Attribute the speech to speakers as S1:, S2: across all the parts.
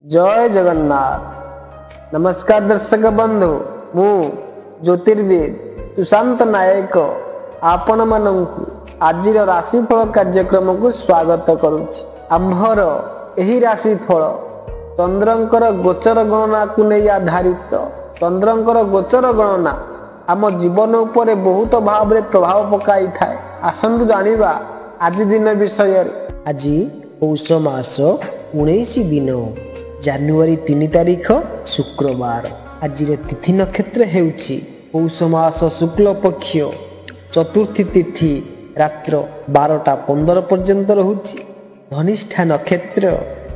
S1: जय जगन्नाथ। नमस्कार दर्शक बंधु, मु ज्योतिर्विद सुशांत नायक आपण मानकु आजिर राशिफल कार्यक्रम को स्वागत करुछि। आंभर एही राशिफल चंद्रंकर गोचर गणना को नहीं आधारित। चंद्रंकर गोचर गणना आम जीवन उपरे बहुत भाव रे प्रभाव पकाई थाए। आसंतु जानिबा आज दिन विषय।
S2: आज पौष मास 19 दिन जानुआरी 3 तारिख शुक्रवार। आज तिथि नक्षत्र हेउछि पौष मास शुक्ल पक्ष चतुर्थी तिथि रात्र 12:15 पर्यंत रहुछि। धनिष्ठा नक्षत्र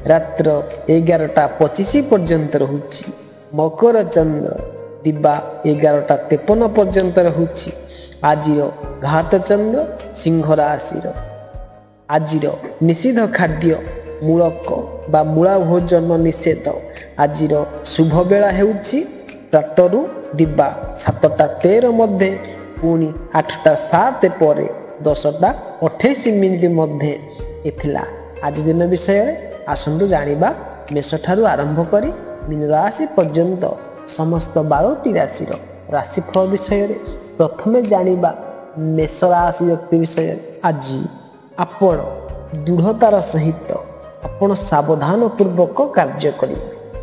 S2: रात्र 11:25 पर्यंत रहुछि। मकर चंद्र दिबा 11:53 पर्यंत रहुछि। आजिर घात चंद्र सिंह राशि। आजिर निषिद्ध खाद्य मूलक बा मूला भोजन निषेध। आजिर शुभ बेला हेउछि प्रातरु दिबा 7:13 मध्य पुणी 8:07 पर 10:28 मध्य एथिला। आज दिन विषय आसंतु जानिबा मेष ठारू आरंभ करी मीन राशि पर्यंत समस्त 12टी राशि राशिफल विषय। प्रथमे जानिबा मेष राशि व्यक्ति विषय। आज आपण दृढ़तार सहित आपण सावधान पूर्वक कार्य करेंगे।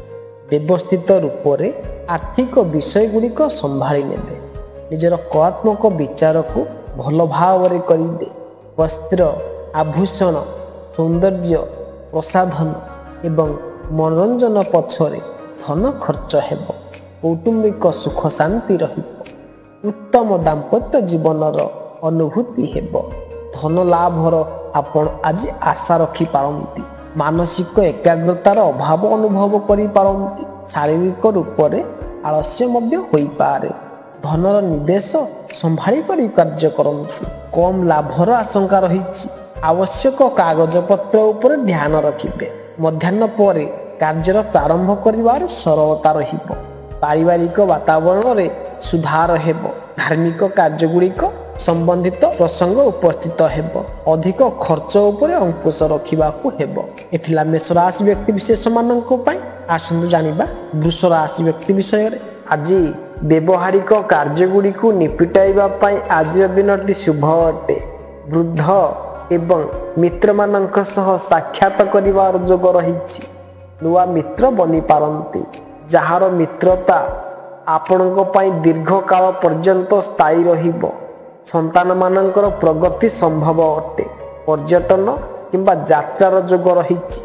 S2: व्यवस्थित रूप से आर्थिक विषय गुड़िक संभाली नेबे। निजर कलात्मक विचार को भल भाव करेंगे। वस्त्र आभूषण सौंदर्य प्रसाधन एवं मनोरंजन पछरे धन खर्च हेब। कौटुंबिक सुख शांति रहिब। उत्तम दाम्पत्य जीवनर अनुभूति हेब। धन लाभर आपण आज आशा रखी पारंती। मानसिक एकाग्रतार अभाव अनुभव करि पारंती। शारीरिक रूप से आलस्य मध्य होई पारे। धनर निवेश संभाली करी कार्य करंतु। कम लाभर आशंका रहिछि। आवश्यक कागज पत्र उपर ध्यान रखिबे। मध्याह्न पर कार्यर प्रारंभ करिवार सरलता रहिब। पारिवारिक वातावरण रे सुधार हेब। धार्मिक कार्य गुड़िक संबंधित प्रसंग उपस्थित हेब। अधिक खर्च उपरे अंकुश रखिबाकू हेब। एथिला मेष राशि व्यक्ति विशेष माननको पई। आसंतु जानिबा वृष राशि व्यक्ति विषय। आज व्यवहारिक कार्य गुड़िकू निपिटाइबा पई आज दिनटी शुभ अटे। वृद्ध एवं मित्र माननक सह साक्षात करिवार जोग रहिछि। नुआ मित्र बनि पारंती। जहार मित्रता आपणको पई दीर्घ काल पर्यंत स्थायी रहिबो। संतान मानकर प्रगति संभव अटे। पर्यटन किंबा यात्रार जोग रहिछि।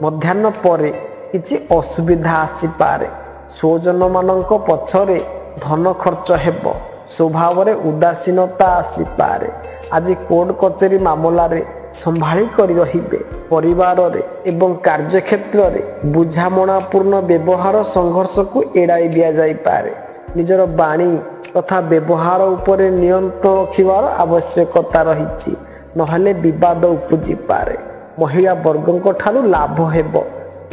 S2: मध्याह्न पर किछि असुविधा आसी पारे। स्वजन मानक पछरे धन खर्च हेब। स्वभाव रे उदासीनता आसी पारे। आज कोर्ट कचेरी मामला रे संभाली करी रहिबे। परिवार रे एवं कार्य क्षेत्र रे बुझामणापूर्ण व्यवहार संघर्ष को एड़ाई दिया जाई पारे। निजर बाणी तथा व्यवहार उपरे नियंत्रण रखिबार आवश्यकता रहिछि। नहले विवाद उपजी पारे। महिला वर्गों ठारू लाभ हेब।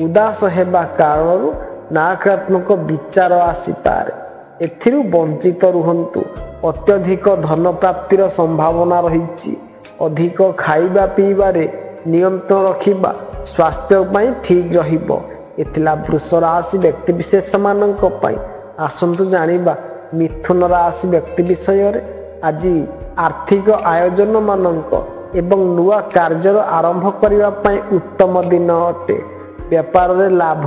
S2: उदास हेबा कारणरू नकारात्मक विचार आसी पारे। एथिरु वंचित रुहंतु। अत्यधिक धन प्राप्तिर संभावना रहिछि। अधिक खाइबा पीबारे नियंत्रण रखिबा स्वास्थ्य पई ठीक रहिबो। एथिला वृष राशि व्यक्ति विशेष माननक पई। आसंतु जानिबा मिथुन राशि व्यक्ति विषय। आज आर्थिक आयोजन मानक एवं नुआ कार्यर आरंभ करिबा पई उत्तम दिन अटे। व्यापार रे लाभ,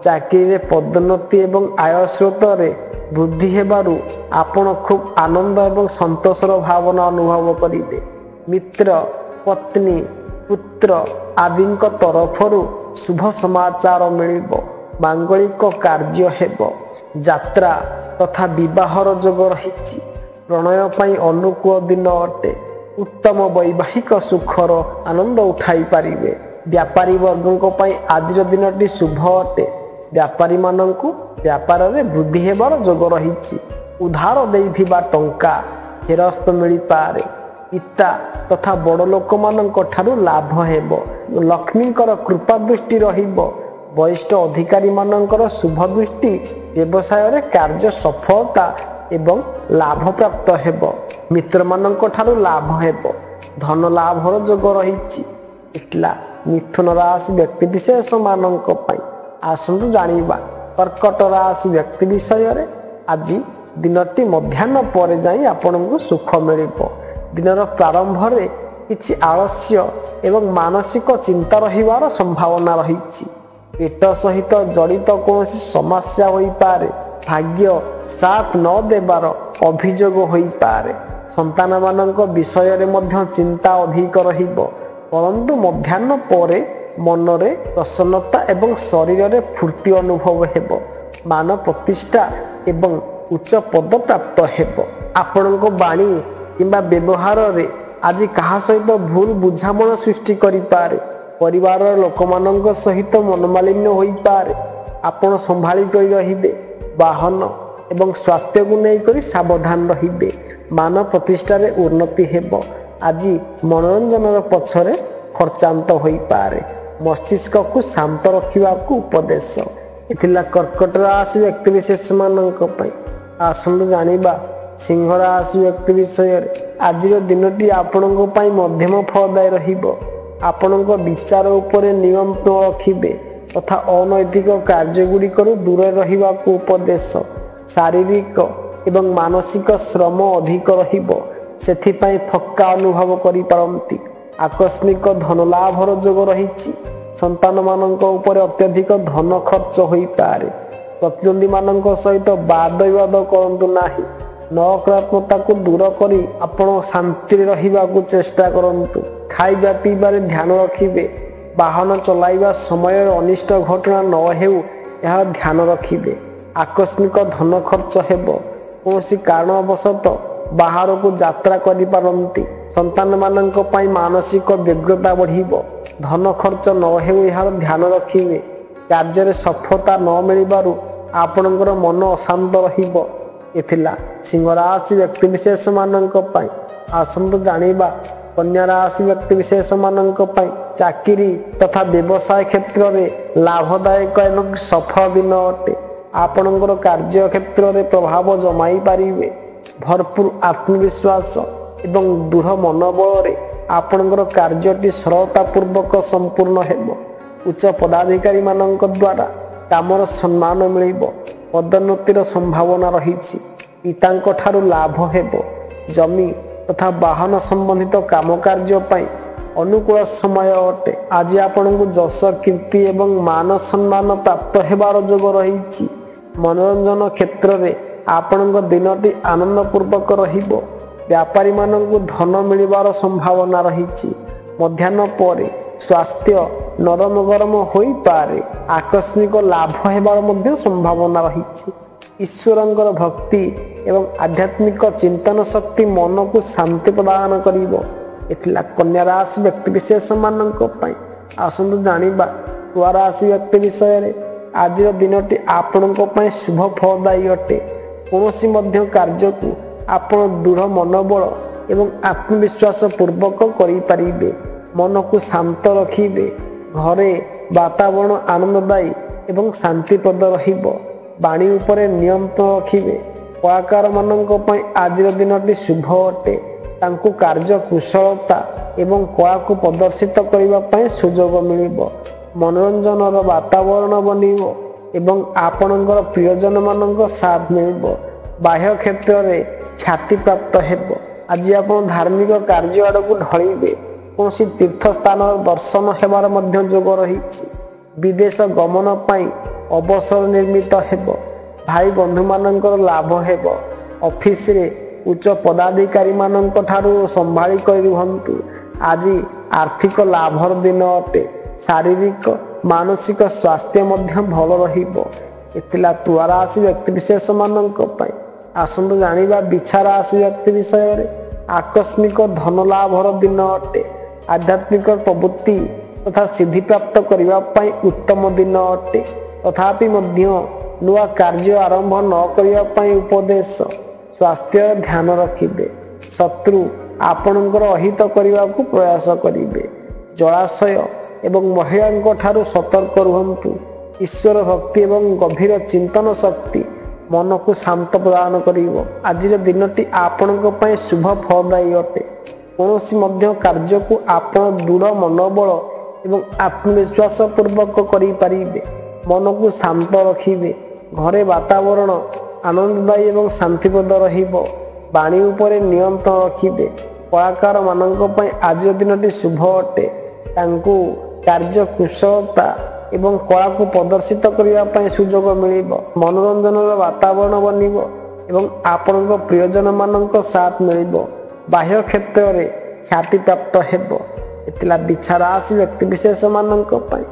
S2: चाकरी रे पदोन्नति एवं आय स्रोत रे वृद्धि हेबारु आपण खूब आनंद एवं संतोषर भावना अनुभव करिबे। मित्र, पत्नी, पुत्र आदिक तरफरु शुभ समाचार मिलिबो। मांगलिक कार्य हेब। यात्रा तथा विवाहर जोग रहिछि। प्रणय पई अनुकूल दिन अटे। उत्तम वैवाहिक सुखर आनंद उठाई पारिबे। व्यापारी वर्गों पई आज दिनटी शुभ अटे। व्यापारी माननकु व्यापार रे वृद्धि हेबार जोग रहिछि। उधार देइथिबा टंका फेरस्त मिलि पारे। पिता तथा बड़ लोक माननक ठारू लाभ हेब। लक्ष्मीकर कृपा दृष्टि रहिब। वरिष्ठ अधिकारी मानकर शुभ दृष्टि व्यवसाय रे कार्य सफलता एवं लाभ प्राप्त हेब। मित्र मानक ठारू लाभ हेब। धन लाभर जोग रहिछि। इतला मिथुन राशि व्यक्ति विशेष मानक पई
S1: ଆସନ୍ତୁ ଜାଣିବା କର୍କଟ ରାଶି ବ୍ୟକ୍ତି ବିଷୟରେ। ଆଜି ଦିନଟି ମଧ୍ୟାହ୍ନ ପରେ ଯାଇ ଆପଣଙ୍କୁ ସୁଖ ମିଳିବ। ଦିନର ପ୍ରାରମ୍ଭରେ କିଛି ଆଳସ୍ୟ ଏବଂ ମାନସିକ ଚିନ୍ତା ରହିବାର ସମ୍ଭାବନା ରହିଛି। ପେଟ ସହିତ ଜଡ଼ିତ କୌଣସି ସମସ୍ୟା ହୋଇପାରେ। ଭାଗ୍ୟ ସାଥ ନ ଦେବାର ଅଭିଯୋଗ ହୋଇପାରେ। ସନ୍ତାନମାନଙ୍କ ବିଷୟରେ ମଧ୍ୟ ଚିନ୍ତା ଅଧିକ ରହିବ। ପରନ୍ତୁ ମଧ୍ୟାହ୍ନ ପରେ ମନରେ ପ୍ରସନ୍ନତା ଏବଂ ଶରୀରରେ ଫୁର୍ତ୍ତି ଅନୁଭବ ହେବ। ମାନ ପ୍ରତିଷ୍ଠା ଏବଂ ଉଚ୍ଚ ପଦ ପ୍ରାପ୍ତ ହେବ। ଆପଣଙ୍କ ବାଣୀ କିମ୍ବା ବ୍ୟବହାରରେ ଆଜି କାହା ସହିତ ଭୁଲ ବୁଝାମଣା ସୃଷ୍ଟି କରିପାରେ। ପରିବାରର ଲୋକମାନଙ୍କ ସହିତ ମନୋମାଳିନ୍ୟ ହୋଇପାରେ। ଆପଣ ସମ୍ଭାଳି କରି ରହିବେ। ବାହନ ଏବଂ ସ୍ୱାସ୍ଥ୍ୟକୁ ନେଇକରି ସାବଧାନ ରହିବେ। ମାନ ପ୍ରତିଷ୍ଠାରେ ଉନ୍ନତି ହେବ। ଆଜି ମନୋରଞ୍ଜନର ପଛରେ ଖର୍ଚ୍ଚାନ୍ତ ହୋଇପାରେ। ମସ୍ତିଷ୍କକୁ ଶାନ୍ତ ରଖିବାକୁ ଉପଦେଶ। ଏଥିଲା କର୍କଟ ରାଶି ବ୍ୟକ୍ତିବିଶେଷମାନଙ୍କ ପାଇଁ। ଆସନ୍ତୁ ଜାଣିବା ସିଂହ ରାଶି ବ୍ୟକ୍ତି ବିଷୟରେ। ଆଜିର ଦିନଟି ଆପଣଙ୍କ ପାଇଁ ମଧ୍ୟମ ଫଳଦାୟୀ ରହିବ। ଆପଣଙ୍କ ବିଚାର ଉପରେ ନିୟନ୍ତ୍ରଣ ରଖିବେ ତଥା ଅନୈତିକ କାର୍ଯ୍ୟଗୁଡ଼ିକରୁ ଦୂରରେ ରହିବାକୁ ଉପଦେଶ। ଶାରୀରିକ ଏବଂ ମାନସିକ ଶ୍ରମ ଅଧିକ ରହିବ, ସେଥିପାଇଁ ଥକ୍କା ଅନୁଭବ କରିପାରନ୍ତି। ଆକସ୍ମିକ ଧନଲାଭର ଯୋଗ ରହିଛି। ସନ୍ତାନମାନଙ୍କ ଉପରେ ଅତ୍ୟଧିକ ଧନ ଖର୍ଚ୍ଚ ହୋଇପାରେ। ପ୍ରତିଦ୍ୱନ୍ଦ୍ୱୀମାନଙ୍କ ସହିତ ବାଦ ବିବାଦ କରନ୍ତୁ ନାହିଁ। ନକାରାତ୍ମକତାକୁ ଦୂର କରି ଆପଣ ଶାନ୍ତିରେ ରହିବାକୁ ଚେଷ୍ଟା କରନ୍ତୁ। ଖାଇବା ପିଇବାରେ ଧ୍ୟାନ ରଖିବେ। ବାହନ ଚଲାଇବା ସମୟରେ ଅନିଷ୍ଟ ଘଟଣା ନ ହେଉ ଏହାର ଧ୍ୟାନ ରଖିବେ। ଆକସ୍ମିକ ଧନ ଖର୍ଚ୍ଚ ହେବ। କୌଣସି କାରଣବଶତଃ ବାହାରକୁ ଯାତ୍ରା କରିପାରନ୍ତି। ସନ୍ତାନମାନଙ୍କ ପାଇଁ ମାନସିକ ବ୍ୟଗ୍ରତା ବଢ଼ିବ। ଧନ ଖର୍ଚ୍ଚ ନ ହେଉ ଏହାର ଧ୍ୟାନ ରଖିବେ। କାର୍ଯ୍ୟରେ ସଫଳତା ନ ମିଳିବାରୁ ଆପଣଙ୍କର ମନ ଅଶାନ୍ତ ରହିବ। ଏଥିଲା ସିଂହ ରାଶି ବ୍ୟକ୍ତିବିଶେଷମାନଙ୍କ ପାଇଁ। ଆସନ୍ତୁ ଜାଣିବା କନ୍ୟା ରାଶି ବ୍ୟକ୍ତିବିଶେଷମାନଙ୍କ ପାଇଁ। ଚାକିରି ତଥା ବ୍ୟବସାୟ କ୍ଷେତ୍ରରେ ଲାଭଦାୟକ ଏବଂ ସଫଳ ଦିନ ଅଟେ। ଆପଣଙ୍କର କାର୍ଯ୍ୟକ୍ଷେତ୍ରରେ ପ୍ରଭାବ ଜମାଇ ପାରିବେ। ଭରପୁର ଆତ୍ମବିଶ୍ୱାସ ଏବଂ ଦୃଢ଼ ମନୋବଳରେ ଆପଣଙ୍କର କାର୍ଯ୍ୟଟି ସରଳତାପୂର୍ବକ ସମ୍ପୂର୍ଣ୍ଣ ହେବ। ଉଚ୍ଚ ପଦାଧିକାରୀମାନଙ୍କ ଦ୍ୱାରା କାମର ସମ୍ମାନ ମିଳିବ। ପଦୋନ୍ନତିର ସମ୍ଭାବନା ରହିଛି। ପିତାଙ୍କ ଠାରୁ ଲାଭ ହେବ। ଜମି ତଥା ବାହନ ସମ୍ବନ୍ଧିତ କାମକାର୍ଯ୍ୟ ପାଇଁ ଅନୁକୂଳ ସମୟ ଅଟେ। ଆଜି ଆପଣଙ୍କୁ ଯଶ କୀର୍ତ୍ତି ଏବଂ ମାନ ସମ୍ମାନ ପ୍ରାପ୍ତ ହେବାର ଯୋଗ ରହିଛି। ମନୋରଞ୍ଜନ କ୍ଷେତ୍ରରେ ଆପଣଙ୍କ ଦିନଟି ଆନନ୍ଦପୂର୍ବକ ରହିବ। ବ୍ୟାପାରୀମାନଙ୍କୁ ଧନ ମିଳିବାର ସମ୍ଭାବନା ରହିଛି। ମଧ୍ୟାହ୍ନ ପରେ ସ୍ୱାସ୍ଥ୍ୟ ନରମ ଗରମ ହୋଇପାରେ। ଆକସ୍ମିକ ଲାଭ ହେବାର ମଧ୍ୟ ସମ୍ଭାବନା ରହିଛି। ଈଶ୍ୱରଙ୍କର ଭକ୍ତି ଏବଂ ଆଧ୍ୟାତ୍ମିକ ଚିନ୍ତନ ଶକ୍ତି ମନକୁ ଶାନ୍ତି ପ୍ରଦାନ କରିବ। ଏଥିଲା କନ୍ୟା ରାଶି ବ୍ୟକ୍ତିବିଶେଷମାନଙ୍କ ପାଇଁ। ଆସନ୍ତୁ ଜାଣିବା ତୁଳା ରାଶି ବ୍ୟକ୍ତି ବିଷୟରେ। ଆଜିର ଦିନଟି ଆପଣଙ୍କ ପାଇଁ ଶୁଭ ଫଳଦାୟୀ ଅଟେ। କୌଣସି ମଧ୍ୟ କାର୍ଯ୍ୟକୁ ଆପଣ ଦୃଢ଼ ମନୋବଳ ଏବଂ ଆତ୍ମବିଶ୍ୱାସ ପୂର୍ବକ କରିପାରିବେ। ମନକୁ ଶାନ୍ତ ରଖିବେ। ଘରେ ବାତାବରଣ ଆନନ୍ଦଦାୟୀ ଏବଂ ଶାନ୍ତିପ୍ରଦ ରହିବ। ବାଣୀ ଉପରେ ନିୟନ୍ତ୍ରଣ ରଖିବେ। କଳାକାରମାନଙ୍କ ପାଇଁ ଆଜିର ଦିନଟି ଶୁଭ ଅଟେ। ତାଙ୍କୁ କାର୍ଯ୍ୟ କୁଶଳତା ଏବଂ କଳାକୁ ପ୍ରଦର୍ଶିତ କରିବା ପାଇଁ ସୁଯୋଗ ମିଳିବ। ମନୋରଞ୍ଜନର ବାତାବରଣ ବନିବ ଏବଂ ଆପଣଙ୍କର ପ୍ରିୟଜନମାନଙ୍କ ସାଥ ମିଳିବ। ବାହ୍ୟ କ୍ଷେତ୍ରରେ ଖ୍ୟାତିପ୍ରାପ୍ତ ହେବ। ଆଜି ଆପଣ ଧାର୍ମିକ କାର୍ଯ୍ୟ ଆଡ଼କୁ ଢଳିବେ। କୌଣସି ତୀର୍ଥସ୍ଥାନର ଦର୍ଶନ ହେବାର ମଧ୍ୟ ଯୋଗ ରହିଛି। ବିଦେଶ ଗମନ ପାଇଁ ଅବସର ନିର୍ମିତ ହେବ। ଭାଇ ବନ୍ଧୁମାନଙ୍କର ଲାଭ ହେବ। ଅଫିସରେ ଉଚ୍ଚ ପଦାଧିକାରୀମାନଙ୍କ ଠାରୁ ସମ୍ଭାଳି କରି ରୁହନ୍ତୁ। ଆଜି ଆର୍ଥିକ ଲାଭର ଦିନ ଅଟେ। ଶାରୀରିକ ମାନସିକ ସ୍ୱାସ୍ଥ୍ୟ ମଧ୍ୟ ଭଲ ରହିବ। ଏଥିଲା ତୁଳା ରାଶି ବ୍ୟକ୍ତିବିଶେଷମାନଙ୍କ ପାଇଁ। ଆସନ୍ତୁ ଜାଣିବା ବିଛା ରାଶି ବ୍ୟକ୍ତି ବିଷୟରେ। ଆକସ୍ମିକ ଧନ ଲାଭର ଦିନ ଅଟେ। ଆଧ୍ୟାତ୍ମିକ ପ୍ରବୃତ୍ତି ତଥା ସିଦ୍ଧିପ୍ରାପ୍ତ କରିବା ପାଇଁ ଉତ୍ତମ ଦିନ ଅଟେ। ତଥାପି ମଧ୍ୟ ନୂଆ କାର୍ଯ୍ୟ ଆରମ୍ଭ ନ କରିବା ପାଇଁ ଉପଦେଶ। ସ୍ୱାସ୍ଥ୍ୟର ଧ୍ୟାନ ରଖିବେ। ଶତ୍ରୁ ଆପଣଙ୍କର ଅହିତ କରିବାକୁ ପ୍ରୟାସ କରିବେ। ଜଳାଶୟ ଏବଂ ମହିଳାଙ୍କ ଠାରୁ ସତର୍କ ରୁହନ୍ତୁ। ଈଶ୍ୱର ଭକ୍ତି ଏବଂ ଗଭୀର ଚିନ୍ତନ ଶକ୍ତି ମନକୁ ଶାନ୍ତ ପ୍ରଦାନ କରିବ। ଆଜିର ଦିନଟି ଆପଣଙ୍କ ପାଇଁ ଶୁଭ ଫଳଦାୟୀ ଅଟେ। କୌଣସି ମଧ୍ୟ କାର୍ଯ୍ୟକୁ ଆପଣ ଦୃଢ଼ ମନୋବଳ ଏବଂ ଆତ୍ମବିଶ୍ୱାସ ପୂର୍ବକ କରିପାରିବେ। ମନକୁ ଶାନ୍ତ ରଖିବେ। ଘରେ ବାତାବରଣ ଆନନ୍ଦଦାୟୀ ଏବଂ ଶାନ୍ତିପ୍ରଦ ରହିବ। ବାଣୀ ଉପରେ ନିୟନ୍ତ୍ରଣ ରଖିବେ। କଳାକାରମାନଙ୍କ ପାଇଁ ଆଜିର ଦିନଟି ଶୁଭ ଅଟେ। ତାଙ୍କୁ କାର୍ଯ୍ୟ କୁଶଳତା ଏବଂ କଳାକୁ ପ୍ରଦର୍ଶିତ କରିବା ପାଇଁ ସୁଯୋଗ ମିଳିବ। ମନୋରଞ୍ଜନର ବାତାବରଣ ବନିବ ଏବଂ ଆପଣଙ୍କ ପ୍ରିୟଜନମାନଙ୍କ ସାଥ ମିଳିବ। ବାହ୍ୟ କ୍ଷେତ୍ରରେ ଖ୍ୟାତିପ୍ରାପ୍ତ ହେବ। ଏଥିଲା ବିଛା ରାଶି ବ୍ୟକ୍ତିବିଶେଷମାନଙ୍କ ପାଇଁ।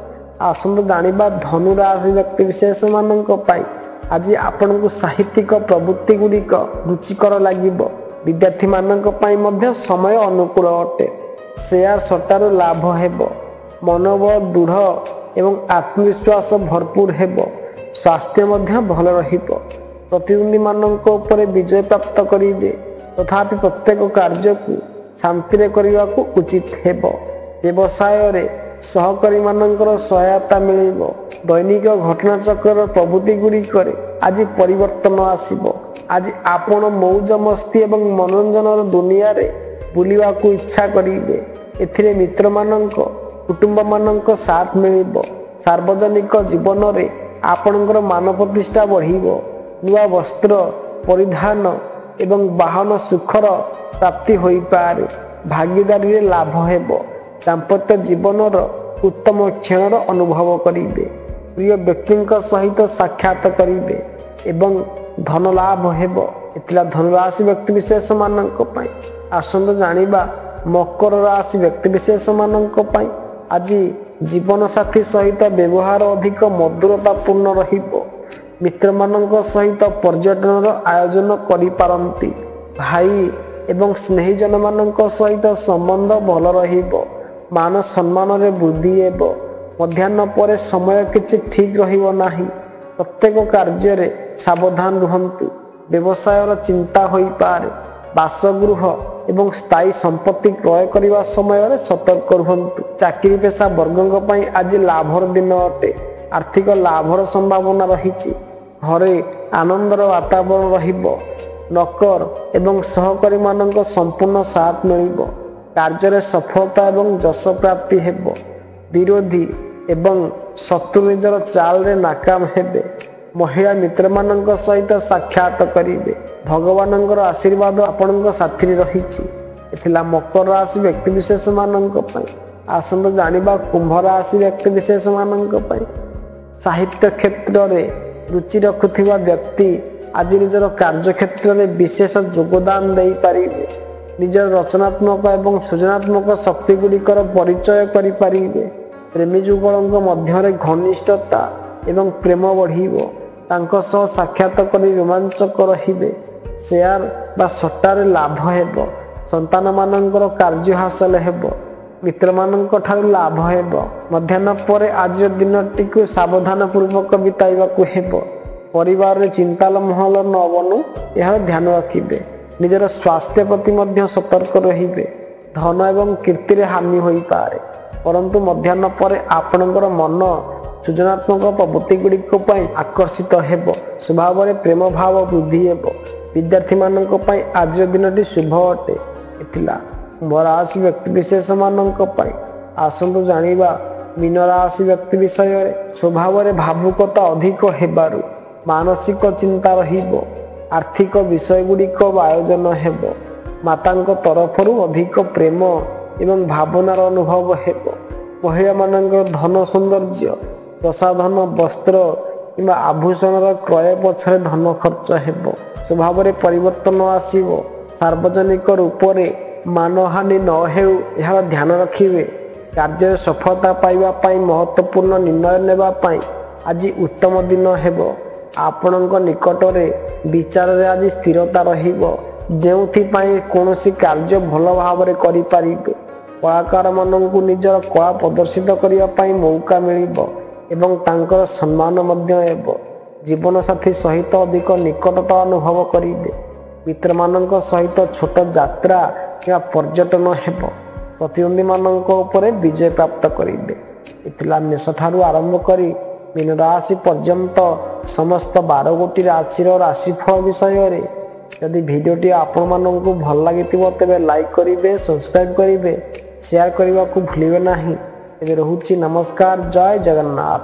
S1: ଆସନ୍ତୁ ଜାଣିବା ଧନୁ ରାଶି ବ୍ୟକ୍ତିବିଶେଷମାନଙ୍କ ପାଇଁ। ଆଜି ଆପଣଙ୍କୁ ସାହିତ୍ୟିକ ପ୍ରବୃତ୍ତି ଗୁଡ଼ିକ ରୁଚିକର ଲାଗିବ। ବିଦ୍ୟାର୍ଥୀମାନଙ୍କ ପାଇଁ ମଧ୍ୟ ସମୟ ଅନୁକୂଳ ଅଟେ। ସେୟାର ସଟ୍ଟାରୁ ଲାଭ ହେବ। ମନୋବଳ ଦୃଢ଼ ଏବଂ ଆତ୍ମବିଶ୍ୱାସ ଭରପୁର ହେବ। ସ୍ୱାସ୍ଥ୍ୟ ମଧ୍ୟ ଭଲ ରହିବ। ପ୍ରତିଦ୍ୱନ୍ଦ୍ୱୀମାନଙ୍କ ଉପରେ ବିଜୟ ପ୍ରାପ୍ତ କରିବେ। ତଥାପି ପ୍ରତ୍ୟେକ କାର୍ଯ୍ୟକୁ ଶାନ୍ତିରେ କରିବାକୁ ଉଚିତ ହେବ। ବ୍ୟବସାୟରେ ସହକର୍ମୀମାନଙ୍କର ସହାୟତା ମିଳିବ। ଦୈନିକ ଘଟଣାଚକ୍ରର ପ୍ରବୃତ୍ତି ଗୁଡ଼ିକରେ ଆଜି ପରିବର୍ତ୍ତନ ଆସିବ। ଆଜି ଆପଣ ମୌଜ ମସ୍ତି ଏବଂ ମନୋରଞ୍ଜନର ଦୁନିଆରେ ବୁଲିବାକୁ ଇଚ୍ଛା କରିବେ। ଏଥିରେ ମିତ୍ରମାନଙ୍କ କୁଟୁମ୍ବମାନଙ୍କ ସାଥ ମିଳିବ। ସାର୍ବଜନିକ ଜୀବନରେ ଆପଣଙ୍କର ମାନ ପ୍ରତିଷ୍ଠା ବଢ଼ିବ। ନୂଆ ବସ୍ତ୍ର ପରିଧାନ ଏବଂ ବାହନ ସୁଖର ପ୍ରାପ୍ତି ହୋଇପାରେ। ଭାଗିଦାରୀରେ ଲାଭ ହେବ। ଦାମ୍ପତ୍ୟ ଜୀବନର ଉତ୍ତମ କ୍ଷଣର ଅନୁଭବ କରିବେ। ପ୍ରିୟ ବ୍ୟକ୍ତିଙ୍କ ସହିତ ସାକ୍ଷାତ କରିବେ ଏବଂ ଧନ ଲାଭ ହେବ। ଏଥିଲା ଧନୁରାଶି ବ୍ୟକ୍ତିବିଶେଷମାନଙ୍କ ପାଇଁ। ଆସନ୍ତୁ ଜାଣିବା ମକର ରାଶି ବ୍ୟକ୍ତିବିଶେଷମାନଙ୍କ ପାଇଁ। ଆଜି ଜୀବନସାଥୀ ସହିତ ବ୍ୟବହାର ଅଧିକ ମଧୁରତାପୂର୍ଣ୍ଣ ରହିବ। ମିତ୍ରମାନଙ୍କ ସହିତ ପର୍ଯ୍ୟଟନର ଆୟୋଜନ କରିପାରନ୍ତି। ଭାଇ ଏବଂ ସ୍ନେହୀଜନମାନଙ୍କ ସହିତ ସମ୍ବନ୍ଧ ଭଲ ରହିବ। ମାନ ସମ୍ମାନରେ ବୃଦ୍ଧି ହେବ। ମଧ୍ୟାହ୍ନ ପରେ ସମୟ କିଛି ଠିକ୍ ରହିବ ନାହିଁ। ପ୍ରତ୍ୟେକ କାର୍ଯ୍ୟରେ ସାବଧାନ ରୁହନ୍ତୁ। ବ୍ୟବସାୟର ଚିନ୍ତା ହୋଇପାରେ। ବାସଗୃହ ଏବଂ ସ୍ଥାୟୀ ସମ୍ପତ୍ତି କ୍ରୟ କରିବା ସମୟରେ ସତର୍କ ରୁହନ୍ତୁ। ଚାକିରି ପେଶା ବର୍ଗଙ୍କ ପାଇଁ ଆଜି ଲାଭର ଦିନ ଅଟେ। ଆର୍ଥିକ ଲାଭର ସମ୍ଭାବନା ରହିଛି। ଘରେ ଆନନ୍ଦର ବାତାବରଣ ରହିବ। ନକର ଏବଂ ସହକର୍ମୀମାନଙ୍କ ସମ୍ପୂର୍ଣ୍ଣ ସାଥ ମିଳିବ। କାର୍ଯ୍ୟରେ ସଫଳତା ଏବଂ ଯଶ ପ୍ରାପ୍ତି ହେବ। ବିରୋଧୀ ଏବଂ ଶତ୍ରୁ ନିଜର ଚାଲରେ ନାକାମ ହେବେ। ମହିଳା ମିତ୍ରମାନଙ୍କ ସହିତ ସାକ୍ଷାତ କରିବେ। ଭଗବାନଙ୍କର ଆଶୀର୍ବାଦ ଆପଣଙ୍କ ସାଥିରେ ରହିଛି। ଏଥିଲା ମକର ରାଶି ବ୍ୟକ୍ତିବିଶେଷମାନଙ୍କ ପାଇଁ। ଆସନ୍ତୁ ଜାଣିବା କୁମ୍ଭ ରାଶି ବ୍ୟକ୍ତିବିଶେଷମାନଙ୍କ ପାଇଁ। ସାହିତ୍ୟ କ୍ଷେତ୍ରରେ ରୁଚି ରଖୁଥିବା ବ୍ୟକ୍ତି ଆଜି ନିଜର କାର୍ଯ୍ୟକ୍ଷେତ୍ରରେ ବିଶେଷ ଯୋଗଦାନ ଦେଇପାରିବେ। ନିଜର ରଚନାତ୍ମକ ଏବଂ ସୃଜନାତ୍ମକ ଶକ୍ତି ଗୁଡ଼ିକର ପରିଚୟ କରିପାରିବେ। ପ୍ରେମୀ ଯୁଗଳଙ୍କ ମଧ୍ୟରେ ଘନିଷ୍ଠତା ଏବଂ ପ୍ରେମ ବଢ଼ିବ। ତାଙ୍କ ସହ ସାକ୍ଷାତ କରି ରୋମାଞ୍ଚକ ରହିବେ। ସେୟାର ବା ସଟ୍ଟାରେ ଲାଭ ହେବ। ସନ୍ତାନମାନଙ୍କର କାର୍ଯ୍ୟ ହାସଲ ହେବ। ମିତ୍ରମାନଙ୍କ ଠାରୁ ଲାଭ ହେବ। ମଧ୍ୟାହ୍ନ ପରେ ଆଜିର ଦିନଟିକୁ ସାବଧାନ ପୂର୍ବକ ବିତାଇବାକୁ ହେବ। ପରିବାରରେ ଚିନ୍ତାଲ ମହଲ ନ ବନୁ ଏହାର ଧ୍ୟାନ ରଖିବେ। ନିଜର ସ୍ୱାସ୍ଥ୍ୟ ପ୍ରତି ମଧ୍ୟ ସତର୍କ ରହିବେ। ଧନ ଏବଂ କୀର୍ତ୍ତିରେ ହାନି ହୋଇପାରେ। ପରନ୍ତୁ ମଧ୍ୟାହ୍ନ ପରେ ଆପଣଙ୍କର ମନ ସୃଜନାତ୍ମକ ପ୍ରବୃତ୍ତି ଗୁଡ଼ିକ ପାଇଁ ଆକର୍ଷିତ ହେବ। ସ୍ୱଭାବରେ ପ୍ରେମ ଭାବ ବୃଦ୍ଧି ହେବ। ବିଦ୍ୟାର୍ଥୀମାନଙ୍କ ପାଇଁ ଆଜିର ଦିନଟି ଶୁଭ ଅଟେ। ଏଥିଲା କୁମ୍ଭ ରାଶି ବ୍ୟକ୍ତିବିଶେଷମାନଙ୍କ ପାଇଁ। ଆସନ୍ତୁ ଜାଣିବା ମୀନ ରାଶି ବ୍ୟକ୍ତି ବିଷୟରେ। ସ୍ୱଭାବରେ ଭାବୁକତା ଅଧିକ ହେବାରୁ ମାନସିକ ଚିନ୍ତା ରହିବ। ଆର୍ଥିକ ବିଷୟ ଗୁଡ଼ିକ ଆୟୋଜନ ହେବ। ମାତାଙ୍କ ତରଫରୁ ଅଧିକ ପ୍ରେମ ଏବଂ ଭାବନାର ଅନୁଭବ ହେବ। ମହିଳାମାନଙ୍କର ଧନ ସୌନ୍ଦର୍ଯ୍ୟ ପ୍ରସାଧନ ବସ୍ତ୍ର କିମ୍ବା ଆଭୂଷଣର କ୍ରୟ ପଛରେ ଧନ ଖର୍ଚ୍ଚ ହେବ। ସ୍ୱଭାବରେ ପରିବର୍ତ୍ତନ ଆସିବ। ସାର୍ବଜନିକ ରୂପରେ ମାନହାନି ନ ହେଉ ଏହାର ଧ୍ୟାନ ରଖିବେ। କାର୍ଯ୍ୟରେ ସଫଳତା ପାଇବା ପାଇଁ ମହତ୍ତ୍ୱପୂର୍ଣ୍ଣ ନିର୍ଣ୍ଣୟ ନେବା ପାଇଁ ଆଜି ଉତ୍ତମ ଦିନ ହେବ। ଆପଣଙ୍କ ନିକଟରେ ବିଚାରରେ ଆଜି ସ୍ଥିରତା ରହିବ। ଯେଉଁଥିପାଇଁ କୌଣସି କାର୍ଯ୍ୟ ଭଲ ଭାବରେ କରିପାରିବେ। କଳାକାରମାନଙ୍କୁ ନିଜର କଳା ପ୍ରଦର୍ଶିତ କରିବା ପାଇଁ ମୌକା ମିଳିବ ଏବଂ ତାଙ୍କର ସମ୍ମାନ ମଧ୍ୟ ହେବ। ଜୀବନସାଥୀ ସହିତ ଅଧିକ ନିକଟତା ଅନୁଭବ କରିବେ। ମିତ୍ରମାନଙ୍କ ସହିତ ଛୋଟ ଯାତ୍ରା କିମ୍ବା ପର୍ଯ୍ୟଟନ ହେବ। ପ୍ରତିଦ୍ୱନ୍ଦ୍ୱୀମାନଙ୍କ ଉପରେ ବିଜୟ ପ୍ରାପ୍ତ କରିବେ। ଏଥିଲା ମେଷଠାରୁ ଆରମ୍ଭ କରି ମୀନ ରାଶି ପର୍ଯ୍ୟନ୍ତ ସମସ୍ତ 12ଗୋଟି ରାଶିର ରାଶିଫଳ ବିଷୟରେ। ଯଦି ଭିଡ଼ିଓଟି ଆପଣମାନଙ୍କୁ ଭଲ ଲାଗିଥିବ ତେବେ ଲାଇକ୍ କରିବେ, ସବସ୍କ୍ରାଇବ୍ କରିବେ, ସେୟାର କରିବାକୁ ଭୁଲିବେ ନାହିଁ। ଏବେ ରହୁଛି ନମସ୍କାର। ଜୟ ଜଗନ୍ନାଥ।